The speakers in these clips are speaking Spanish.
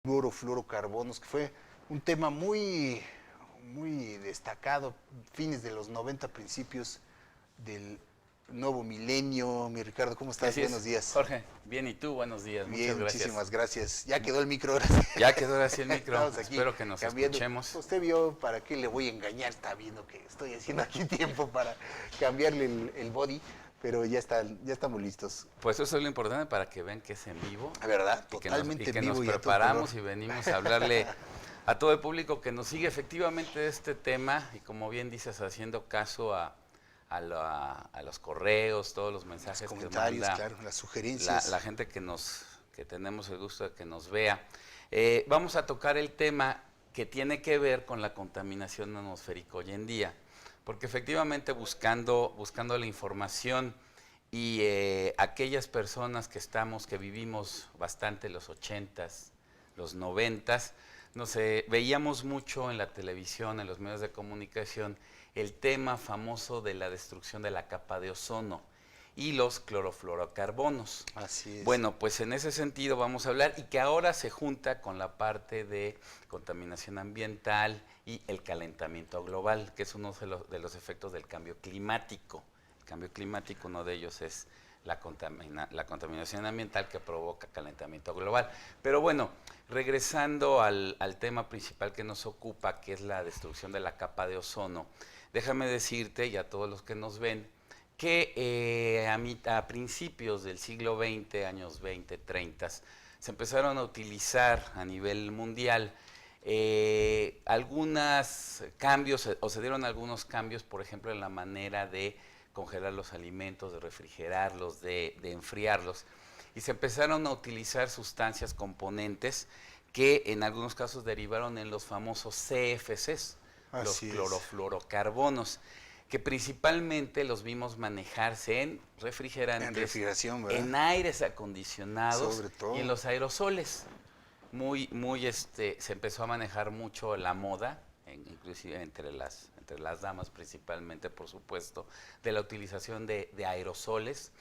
Fluorocarbonos, que fue un tema muy destacado, fines de los 90, principios del nuevo milenio. Mi Ricardo, ¿cómo estás? Así Buenos es, días. Jorge. Bien, ¿y tú? Buenos días, Bien, muchas gracias. muchísimas gracias. Ya quedó el micro, gracias. Ya quedó ahora sí el micro. Estamos aquí Espero que nos cambiando. escuchemos. Usted vio, ¿para qué le voy a engañar? Está viendo que estoy haciendo aquí tiempo para cambiarle el body, pero ya estamos listos. Pues eso es lo importante para que vean que es en vivo ¿Verdad? y Totalmente en que nos vivo y a todo color. preparamos y venimos a hablarle a todo el público que nos sigue efectivamente de este tema y como bien dices, haciendo caso a los correos, todos los mensajes Los que comentarios, manda claro, las sugerencias. la gente que tenemos el gusto de que nos vea. Vamos a tocar el tema que tiene que ver con la contaminación atmosférica hoy en día, porque efectivamente buscando la información y aquellas personas que vivimos bastante los 80s, los 90s, no sé, veíamos mucho en la televisión, en los medios de comunicación, el tema famoso de la destrucción de la capa de ozono y los clorofluorocarbonos. Así es. Bueno, pues en ese sentido vamos a hablar y que ahora se junta con la parte de contaminación ambiental y el calentamiento global, que es uno de los efectos del cambio climático. El cambio climático, uno de ellos es la contaminación ambiental que provoca calentamiento global. Pero bueno, regresando al tema principal que nos ocupa, que es la destrucción de la capa de ozono, déjame decirte y a todos los que nos ven, que a principios del siglo XX, años 20, 30, se empezaron a utilizar a nivel mundial algunos cambios, o se dieron algunos cambios, por ejemplo, en la manera de congelar los alimentos, de refrigerarlos, de enfriarlos, y se empezaron a utilizar sustancias, componentes, que en algunos casos derivaron en los famosos CFCs, los clorofluorocarbonos, que principalmente los vimos manejarse en refrigerantes, en refrigeración, ¿verdad? En aires acondicionados sobre todo, y en los aerosoles. Se empezó a manejar mucho la moda, inclusive entre las damas principalmente, por supuesto, de la utilización de aerosoles,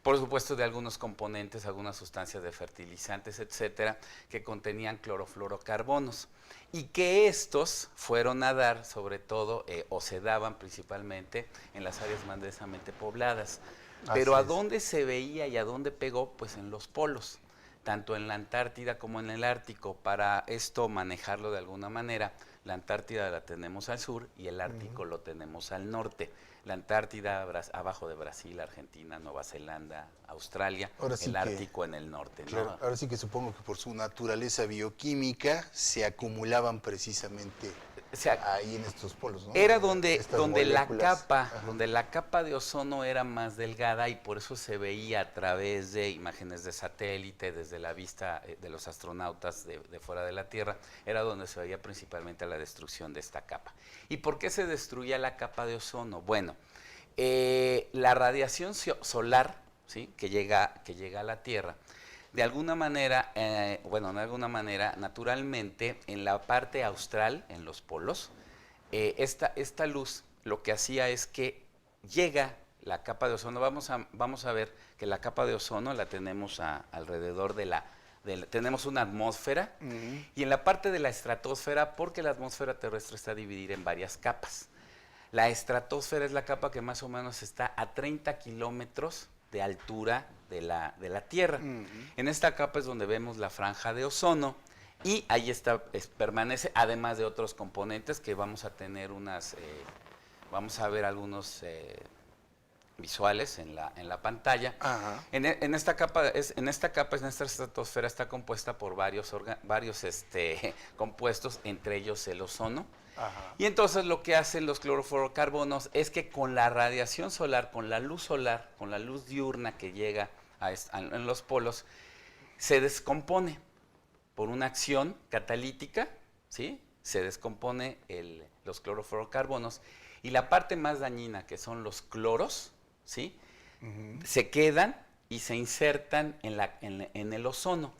por supuesto de algunos componentes, algunas sustancias de fertilizantes, etcétera, que contenían clorofluorocarbonos y que estos fueron a dar sobre todo, o se daban principalmente en las áreas más densamente pobladas. Pero ¿a dónde se veía y a dónde pegó? Pues en los polos, tanto en la Antártida como en el Ártico. Para esto manejarlo de alguna manera, la Antártida la tenemos al sur y el Ártico lo tenemos al norte. La Antártida abajo de Brasil, Argentina, Nueva Zelanda, Australia, el Ártico en el norte. Claro, ¿no? Ahora sí que supongo que por su naturaleza bioquímica se acumulaban precisamente ahí en estos polos, ¿no? Era donde la capa de ozono era más delgada y por eso se veía a través de imágenes de satélite, desde la vista de los astronautas de fuera de la Tierra, era donde se veía principalmente la destrucción de esta capa. ¿Y por qué se destruía la capa de ozono? Bueno, la radiación solar, ¿sí?, que llega a la Tierra, de alguna manera, naturalmente, en la parte austral, en los polos, esta luz lo que hacía es que llega la capa de ozono. Vamos a ver que la capa de ozono la tenemos alrededor tenemos una atmósfera, y en la parte de la estratosfera, porque la atmósfera terrestre está dividida en varias capas. La estratosfera es la capa que más o menos está a 30 kilómetros de altura de la Tierra. En esta capa es donde vemos la franja de ozono y ahí permanece, además de otros componentes que vamos a tener vamos a ver algunos visuales en la pantalla. En esta estratosfera está compuesta por varios compuestos, entre ellos el ozono. Y entonces lo que hacen los clorofluorocarbonos es que con la radiación solar, con la luz diurna que llega en los polos, se descompone por una acción catalítica, ¿sí? Se descompone los clorofluorocarbonos y la parte más dañina, que son los cloros, ¿sí?, se quedan y se insertan en el ozono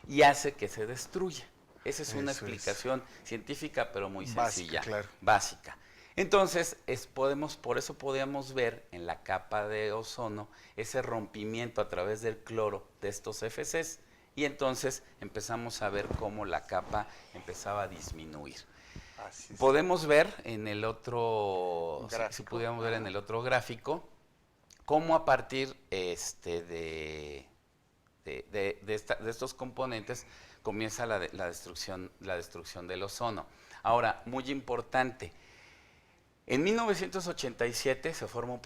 y hace que se destruya. Esa es una explicación científica, pero muy sencilla, básica. Entonces, por eso podíamos ver en la capa de ozono ese rompimiento a través del cloro de estos FCs y entonces empezamos a ver cómo la capa empezaba a disminuir. Así es. Podemos ver en el otro, si Gráfico. pudiéramos ver en el otro gráfico, cómo a partir de estos componentes comienza la destrucción del ozono. Ahora, muy importante, en 1987 se firma un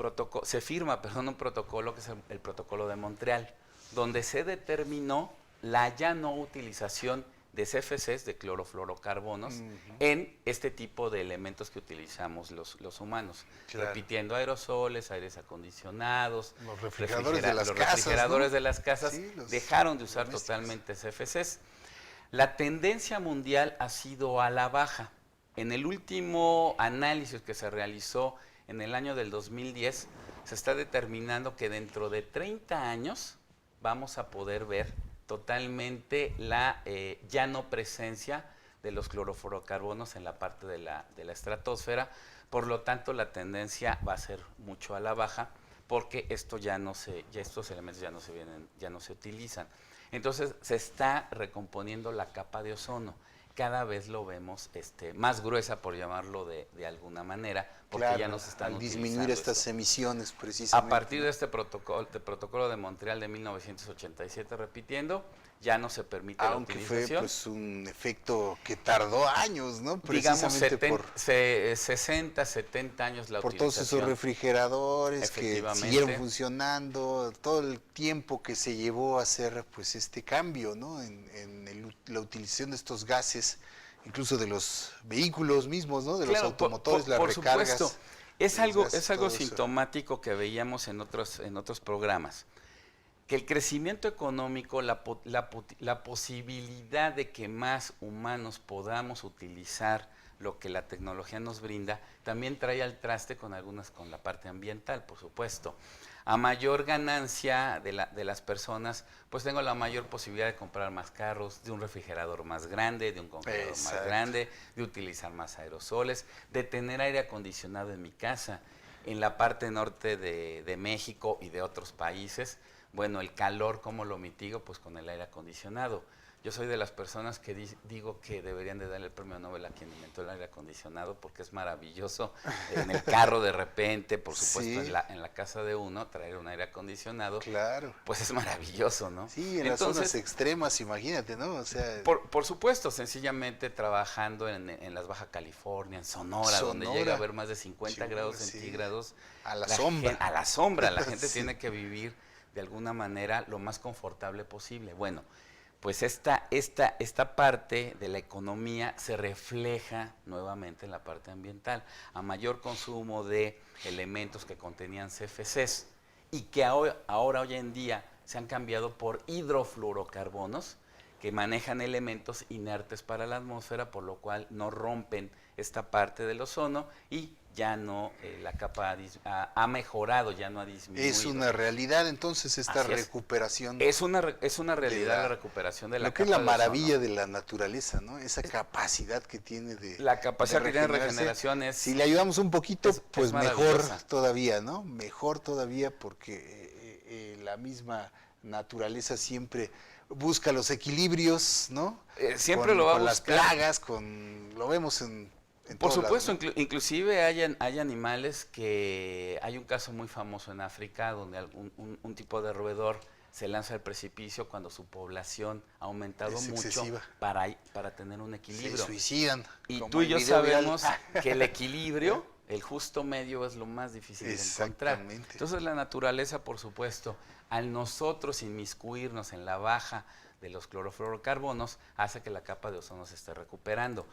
protocolo que es el Protocolo de Montreal, donde se determinó la ya no utilización de CFCs, de clorofluorocarbonos, en este tipo de elementos que utilizamos los humanos. Claro. Repitiendo aerosoles, aires acondicionados, Los refrigeradores de las los casas, refrigeradores ¿no? de las casas Sí, los dejaron de usar domésticos. totalmente CFCs. La tendencia mundial ha sido a la baja. En el último análisis que se realizó en el año del 2010, se está determinando que dentro de 30 años vamos a poder ver totalmente la ya no presencia de los clorofluorocarbonos en la parte de la estratosfera. Por lo tanto, la tendencia va a ser mucho a la baja, porque estos elementos ya no se utilizan. Entonces se está recomponiendo la capa de ozono. Cada vez lo vemos más gruesa, por llamarlo de alguna manera, porque Claro, ya no se están al utilizando disminuir estas esto. emisiones precisamente. A partir de este protocolo de Montreal de 1987, repitiendo, ya no se permite Aunque la fue utilización. pues un efecto que tardó años, ¿no? Digamos Precisamente 60, 70 años la por todos utilización. esos refrigeradores que Efectivamente. siguieron funcionando, todo el tiempo que se llevó a hacer pues este cambio, ¿no? La utilización de estos gases, incluso de los vehículos mismos, ¿no? De los automotores, las por recargas. supuesto. Es los algo gases, algo todo eso. sintomático que veíamos en otros programas. Que el crecimiento económico, la posibilidad de que más humanos podamos utilizar lo que la tecnología nos brinda, también trae al traste con la parte ambiental, por supuesto. A mayor ganancia de las personas, pues tengo la mayor posibilidad de comprar más carros, de un refrigerador más grande, de un congelador más Exacto. grande, de utilizar más aerosoles, de tener aire acondicionado en mi casa. En la parte norte de México y de otros países, bueno, el calor, ¿cómo lo mitigo? Pues con el aire acondicionado. Yo soy de las personas que digo que deberían de darle el premio Nobel a quien inventó el aire acondicionado, porque es maravilloso en el carro de repente, por supuesto, Sí. en la casa de uno, traer un aire acondicionado, Claro. pues es maravilloso, ¿no? Sí, en las zonas extremas, imagínate, ¿no? O sea, por supuesto, sencillamente trabajando en las Baja California, en Sonora, donde llega a haber más de 50 grados sí. centígrados. A la sombra. A la sombra, la gente Sí. tiene que vivir de alguna manera lo más confortable posible. Bueno, pues esta parte de la economía se refleja nuevamente en la parte ambiental. A mayor consumo de elementos que contenían CFCs y que ahora hoy en día se han cambiado por hidrofluorocarbonos, que manejan elementos inertes para la atmósfera, por lo cual no rompen esta parte del ozono y ya no, la capa ha mejorado, ya no ha disminuido. Es una realidad entonces esta Así es. recuperación. Es una realidad la recuperación de la Lo que capa es la de maravilla ozono. de la naturaleza, ¿no? Esa capacidad que tiene de La capacidad que tiene de regenerarse. regeneración es... Si le ayudamos un poquito, es pues mejor maravillosa. todavía, ¿no? Mejor todavía porque la misma naturaleza siempre busca los equilibrios, ¿no? Siempre lo va a con las buscar. plagas, lo vemos en Por todos supuesto, lados, ¿no? inclusive hay animales que... Hay un caso muy famoso en África donde un tipo de roedor se lanza al precipicio cuando su población ha aumentado Es mucho excesiva. para tener un Se equilibrio. suicidan. Y como tú y el yo video viral. sabemos que el equilibrio, el justo medio, es lo más difícil de encontrar. Exactamente. Entonces la naturaleza, por supuesto, al nosotros inmiscuirnos en la baja de los clorofluorocarbonos, hace que la capa de ozono se esté recuperando.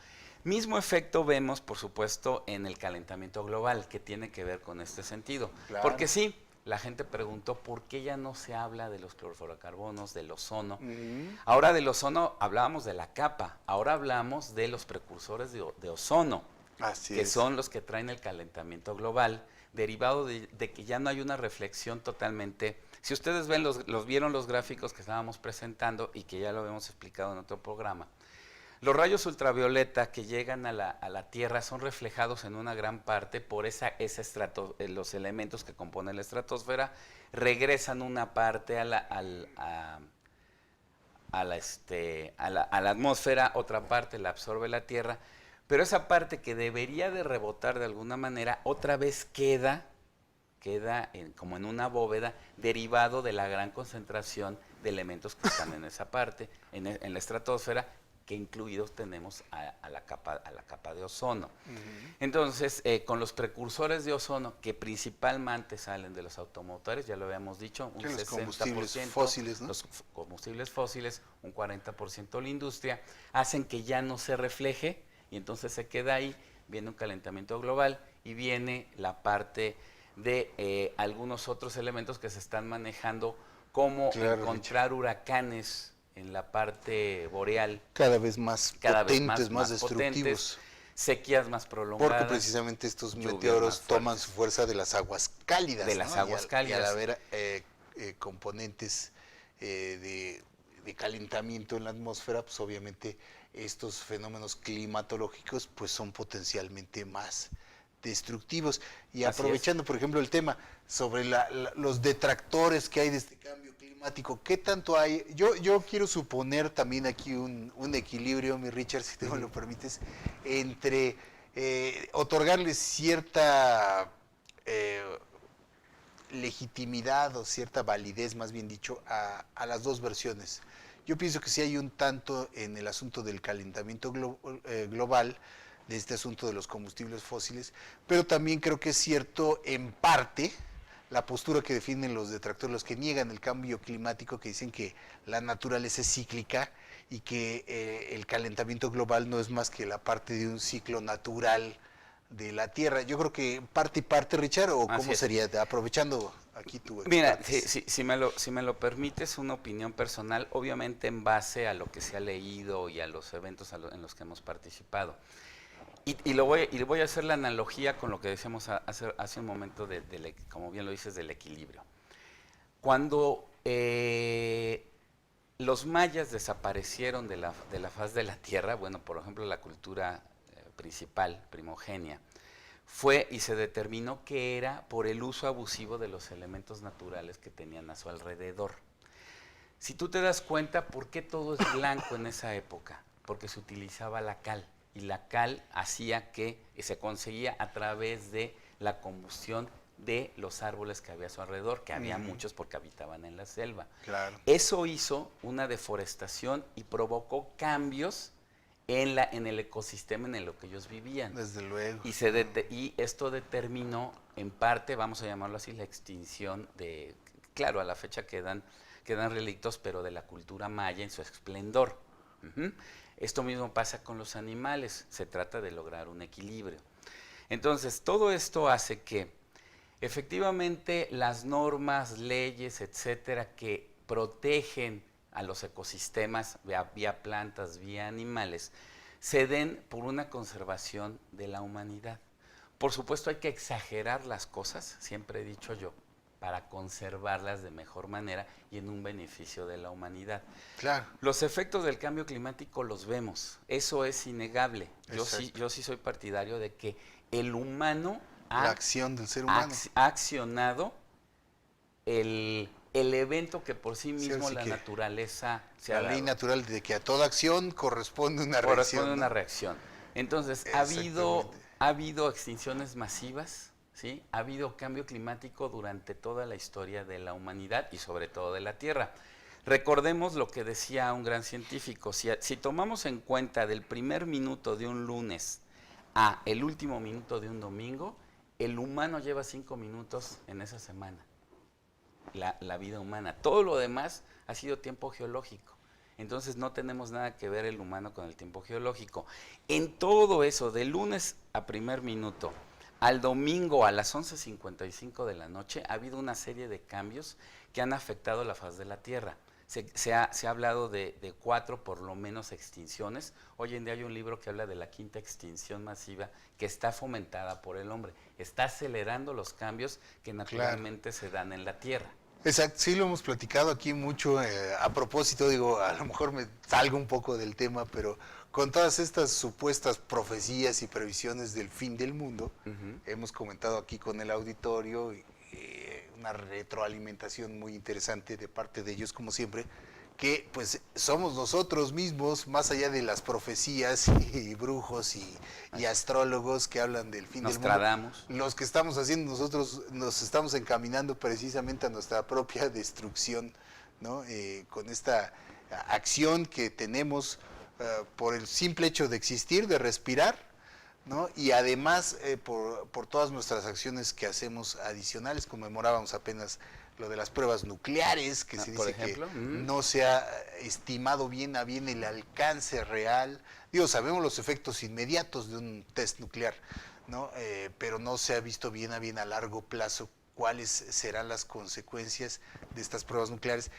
Mismo efecto vemos, por supuesto, en el calentamiento global, que tiene que ver con este sentido. Claro. Porque sí, la gente preguntó por qué ya no se habla de los clorofluorocarbonos, del ozono. Ahora del ozono hablábamos de la capa, ahora hablamos de los precursores de ozono, Así que es. son los que traen el calentamiento global, derivado de que ya no hay una reflexión totalmente. Si ustedes ven vieron los gráficos que estábamos presentando y que ya lo habíamos explicado en otro programa, los rayos ultravioleta que llegan a la Tierra son reflejados en una gran parte por los elementos que componen la estratosfera, regresan una parte a a la atmósfera, otra parte la absorbe la Tierra, pero esa parte que debería de rebotar de alguna manera, otra vez queda como en una bóveda, derivado de la gran concentración de elementos que están en esa parte, en la estratosfera, que incluidos tenemos a la capa de ozono. Entonces, con los precursores de ozono, que principalmente salen de los automotores, ya lo habíamos dicho, un 60%, los combustibles fósiles, ¿no? Los combustibles fósiles, un 40% la industria, hacen que ya no se refleje, y entonces se queda ahí, viene un calentamiento global, y viene la parte de algunos otros elementos que se están manejando, como encontrar huracanes en la parte boreal. Cada vez más potentes, más destructivos. Potentes, sequías más prolongadas. Porque precisamente estos meteoros toman su fuerza de las aguas cálidas. De las aguas cálidas. Y al haber componentes de calentamiento en la atmósfera, pues obviamente estos fenómenos climatológicos pues son potencialmente más destructivos. Y aprovechando, por ejemplo, el tema sobre los detractores que hay de este cambio climático, ¿qué tanto hay? Yo quiero suponer también aquí un equilibrio, mi Richard, si tú me lo permites, entre otorgarle cierta legitimidad o cierta validez, más bien dicho, a las dos versiones. Yo pienso que sí hay un tanto en el asunto del calentamiento global, de este asunto de los combustibles fósiles, pero también creo que es cierto en parte la postura que defienden los detractores, los que niegan el cambio climático, que dicen que la naturaleza es cíclica y que el calentamiento global no es más que la parte de un ciclo natural de la Tierra. Yo creo que parte y parte, Richard, o cómo sería, aprovechando aquí tu Mira, si me lo permites, una opinión personal, obviamente en base a lo que se ha leído y a los eventos en los que hemos participado. Y voy a hacer la analogía con lo que decíamos hace un momento, como bien lo dices, del equilibrio. Cuando los mayas desaparecieron de la faz de la Tierra, bueno, por ejemplo, la cultura principal, primogénea, fue y se determinó que era por el uso abusivo de los elementos naturales que tenían a su alrededor. Si tú te das cuenta, ¿por qué todo es blanco en esa época? Porque se utilizaba la cal. Y la cal hacía que se conseguía a través de la combustión de los árboles que había a su alrededor, que había muchos porque habitaban en la selva. Claro. Eso hizo una deforestación y provocó cambios en el ecosistema en el que ellos vivían. Desde luego. Y esto determinó, en parte, vamos a llamarlo así, la extinción de, claro, a la fecha quedan relictos, pero de la cultura maya en su esplendor. Esto mismo pasa con los animales, se trata de lograr un equilibrio. Entonces, todo esto hace que efectivamente las normas, leyes, etcétera, que protegen a los ecosistemas, vía plantas, vía animales, se den por una conservación de la humanidad. Por supuesto, hay que exagerar las cosas, siempre he dicho yo, para conservarlas de mejor manera y en un beneficio de la humanidad. Claro. Los efectos del cambio climático los vemos, eso es innegable. Yo sí soy partidario de que el humano la acción del ser humano ha accionado el evento que por sí mismo la naturaleza se ha dado. La ley natural de que a toda acción corresponde una reacción. Corresponde una reacción. Entonces, ha habido extinciones masivas, ¿sí? Ha habido cambio climático durante toda la historia de la humanidad y sobre todo de la Tierra. Recordemos lo que decía un gran científico, si tomamos en cuenta del primer minuto de un lunes a el último minuto de un domingo, el humano lleva 5 minutos en esa semana, la vida humana. Todo lo demás ha sido tiempo geológico. Entonces no tenemos nada que ver el humano con el tiempo geológico. En todo eso, de lunes a primer minuto, al domingo a las 11:55 de la noche, ha habido una serie de cambios que han afectado la faz de la Tierra. Se ha hablado de 4 por lo menos extinciones. Hoy en día hay un libro que habla de la 5ª extinción masiva que está fomentada por el hombre. Está acelerando los cambios que naturalmente se dan en la Tierra. Exacto, sí lo hemos platicado aquí mucho. A propósito, digo, a lo mejor me salgo un poco del tema, pero con todas estas supuestas profecías y previsiones del fin del mundo, hemos comentado aquí con el auditorio una retroalimentación muy interesante de parte de ellos, como siempre, que pues somos nosotros mismos, más allá de las profecías y brujos y astrólogos que hablan del fin del mundo. Nostradamus. Los que estamos haciendo nosotros nos estamos encaminando precisamente a nuestra propia destrucción, ¿no? Con esta acción que tenemos por el simple hecho de existir, de respirar, ¿no? Y además por todas nuestras acciones que hacemos adicionales. Conmemorábamos apenas lo de las pruebas nucleares, que se dice ejemplo, que no se ha estimado bien a bien el alcance real. Digo, sabemos los efectos inmediatos de un test nuclear, ¿no? Pero no se ha visto bien a bien a largo plazo cuáles serán las consecuencias de estas pruebas nucleares,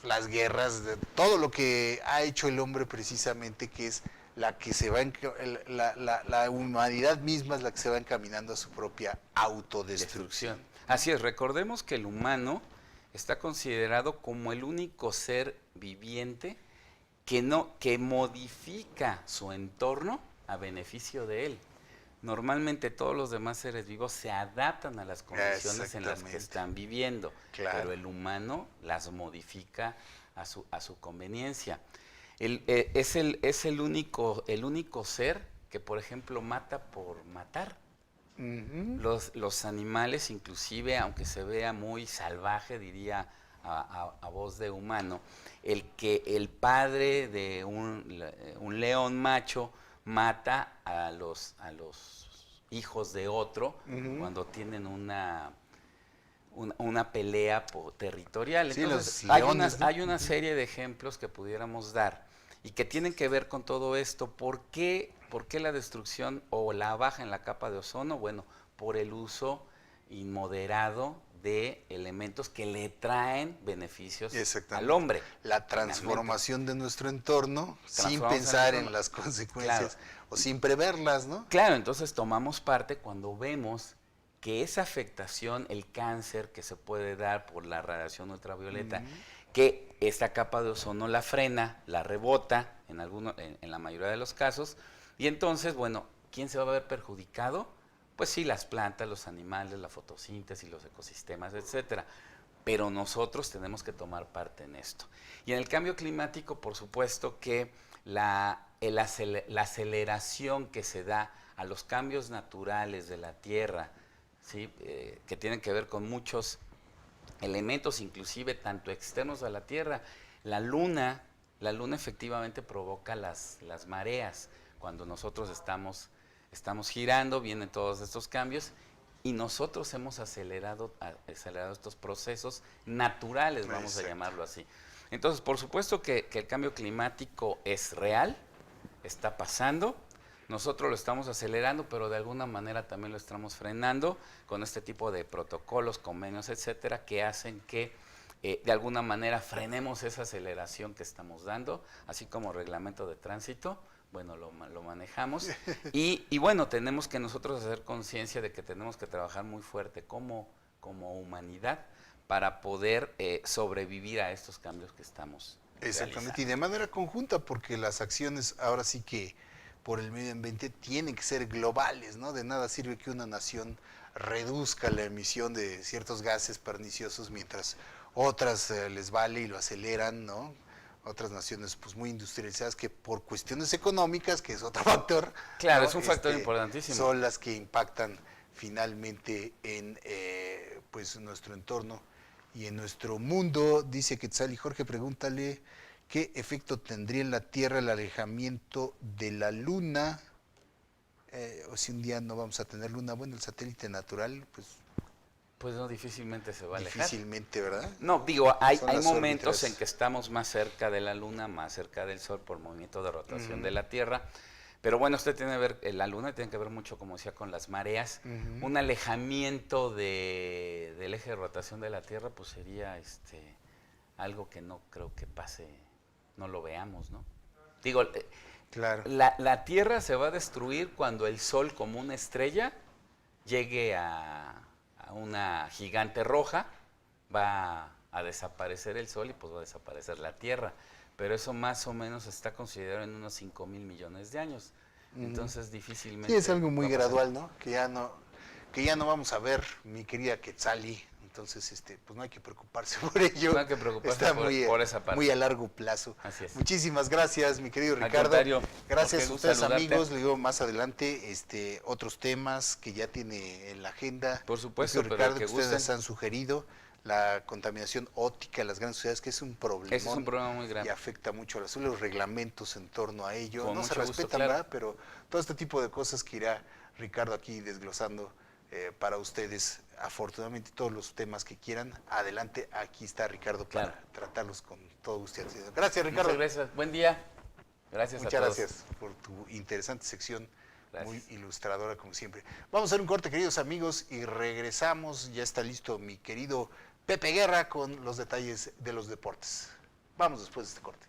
las guerras, de todo lo que ha hecho el hombre precisamente, que es la que se va la humanidad misma es la que se va encaminando a su propia autodestrucción. Así es, recordemos que el humano está considerado como el único ser viviente que modifica su entorno a beneficio de él. Normalmente todos los demás seres vivos se adaptan a las condiciones en las que están viviendo, claro, pero el humano las modifica a su conveniencia. Es el único ser que, por ejemplo, mata por matar. Los animales, inclusive, aunque se vea muy salvaje, diría a voz de humano, el padre de un león macho mata a los hijos de otro cuando tienen una pelea territorial. Entonces, sí, hay una serie de ejemplos que pudiéramos dar y que tienen que ver con todo esto. ¿Por qué la destrucción o la baja en la capa de ozono? Bueno, por el uso inmoderado de elementos que le traen beneficios al hombre. La transformación de nuestro entorno sin pensar en las consecuencias, claro, o sin preverlas, ¿no? Claro, entonces tomamos parte cuando vemos que esa afectación, el cáncer que se puede dar por la radiación ultravioleta, que esta capa de ozono la frena, la rebota en la mayoría de los casos, y entonces, bueno, ¿quién se va a ver perjudicado? Pues sí, las plantas, los animales, la fotosíntesis, los ecosistemas, etcétera. Pero nosotros tenemos que tomar parte en esto. Y en el cambio climático, por supuesto que la aceleración que se da a los cambios naturales de la Tierra, ¿sí? Que tienen que ver con muchos elementos, inclusive tanto externos a la Tierra. La luna efectivamente provoca las mareas. Cuando nosotros estamos girando, vienen todos estos cambios y nosotros hemos acelerado estos procesos naturales, vamos a llamarlo así. Entonces, por supuesto que el cambio climático es real, está pasando, nosotros lo estamos acelerando, pero de alguna manera también lo estamos frenando con este tipo de protocolos, convenios, etcétera, que hacen que de alguna manera frenemos esa aceleración que estamos dando, así como reglamento de tránsito. Bueno, lo manejamos y bueno, tenemos que nosotros hacer conciencia de que tenemos que trabajar muy fuerte como humanidad para poder sobrevivir a estos cambios que estamos realizando. Y de manera conjunta, porque las acciones ahora sí que por el medio ambiente tienen que ser globales, ¿no? De nada sirve que una nación reduzca la emisión de ciertos gases perniciosos mientras otras les vale y lo aceleran, ¿no? Otras naciones pues muy industrializadas que por cuestiones económicas, que es otro factor, claro, ¿no? Es un factor importantísimo, son las que impactan finalmente en pues nuestro entorno y en nuestro mundo. Dice Quetzal, y Jorge, pregúntale qué efecto tendría en la Tierra el alejamiento de la Luna, o si un día no vamos a tener Luna. Bueno, el satélite natural pues no, difícilmente se va a alejar. Difícilmente, ¿verdad? No, digo, hay momentos en que estamos más cerca de la Luna, más cerca del Sol por movimiento de rotación de la Tierra. Pero bueno, usted tiene que ver, la Luna tiene que ver mucho, como decía, con las mareas. Un alejamiento del eje de rotación de la Tierra, pues sería algo que no creo que pase, no lo veamos, ¿no? Digo, claro, la Tierra se va a destruir cuando el Sol, como una estrella, llegue a una gigante roja, va a desaparecer el Sol y pues va a desaparecer la Tierra. Pero eso más o menos está considerado en unos 5,000 millones de años. Entonces difícilmente... Sí, es algo muy gradual, ¿no? Que ya no vamos a ver, mi querida Quetzali, Entonces, pues no hay que preocuparse por ello. No hay que preocuparse Está por esa parte. muy a largo plazo. Así es. Muchísimas gracias, mi querido Al Ricardo. contrario, Gracias qué a gusto ustedes, saludarte. amigos. Le digo más adelante otros temas que ya tiene en la agenda. Por supuesto, mi querido pero Ricardo, que que ustedes gusten. han sugerido. La contaminación óptica en las grandes ciudades, que es un problema. Ese es un problema muy Y grande. afecta mucho a los reglamentos en torno a ello. Con No se mucho gusto, respetan, claro. ¿verdad? Pero todo este tipo de cosas que irá Ricardo aquí desglosando para ustedes, afortunadamente todos los temas que quieran, adelante, aquí está Ricardo para Claro. tratarlos con todo gusto. Gracias, Ricardo. Muchas gracias. Buen día. Gracias Muchas a todos. gracias por tu interesante sección, Gracias. muy ilustradora como siempre. Vamos a hacer un corte, queridos amigos, y regresamos. Ya está listo mi querido Pepe Guerra con los detalles de los deportes. Vamos después de este corte.